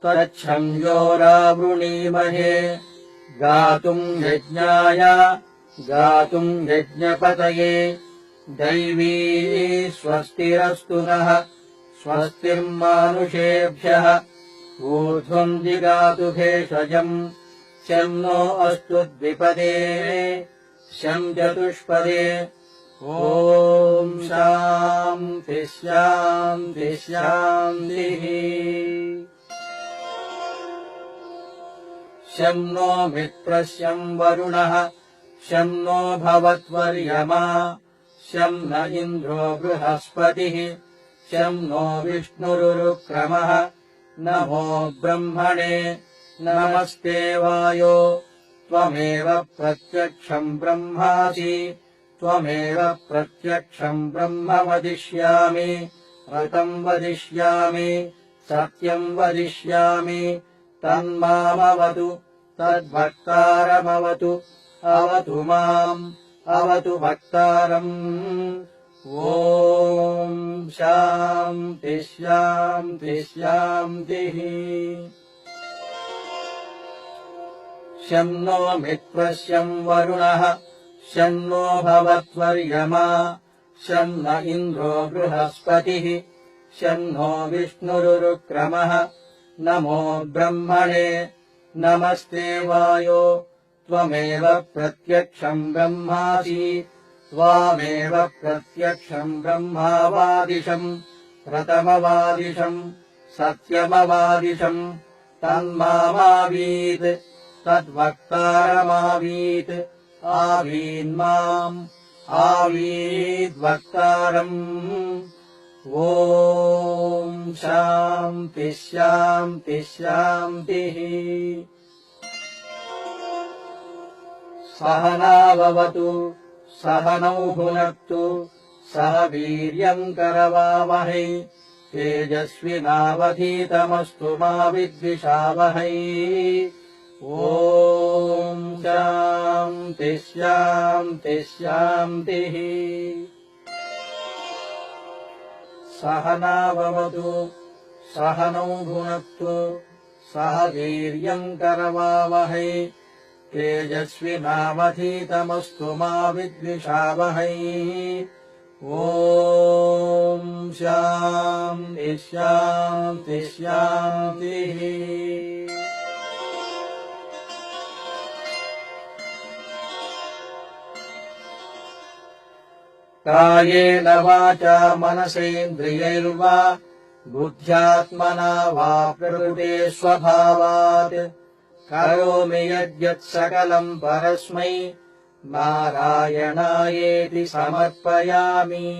तच्छंयोरावृणीमहे गातुम् यज्ञाय गातुम् यज्ञपतये दैवी स्वस्तिरस्तु नः स्वस्तिर्मानुषेभ्यः ऊर्ध्वम् जिगातु भेषजम् शं नो अस्तु द्विपदे शं चतुष्पदे ॐ शान्तिः शान्तिः शान्तिः शं नो मित्रः वरुणः शं नो भवत्वर्यमा शं न इन्द्रो बृहस्पतिः शं नो विष्णुरुक्रमः नमो ब्रह्मणे नमस्ते वायो त्वमेव प्रत्यक्षम् ब्रह्मासि त्वमेव प्रत्यक्षम् ब्रह्म वदिष्यामि ऋतम् वदिष्यामि सत्यम् वदिष्यामि तन्मामवतु तद्भक्तारमवतु अवतु माम् अवतु भक्तारम् ॐ शान्तिः शान्तिः शान्तिः शं नो मित्रः वरुणः शं नो भवत्वर्यमा शं न इन्द्रो बृहस्पतिः शं नो विष्णुरुक्रमः नमो ब्रह्मणे नमस्ते वायो त्वमेव प्रत्यक्षम् ब्रह्मासि त्वामेव प्रत्यक्षम् ब्रह्मावादिशम् प्रथमवादिशम् सत्यमवादिशम् तन्मामावीत् तद्वक्तारमावीत् आवीन्माम् आवीद्वक्तारम् ॐ शान्तिः शान्तिः शान्तिः सहनाववतु सहनौ भुनक्तु सह वीर्यम् करवावहै तेजस्विनावधीतमस्तु मा विद्विषावहै ॐ शान्तिः शान्तिः शान्तिः सहनाववतु सहनौ भुनक्तु सह वीर्यम् करवावहै तेजस्विनावधीतमस्तु मा विद्विषावहै ॐ शान्तिः शान्तिः शान्तिः कायेन वाचा मनसेन्द्रियैर्वा बुद्ध्यात्मना वा प्रकृते स्वभावात् करोमि यद्यत् सकलम् परस्मै नारायणायेति समर्पयामि।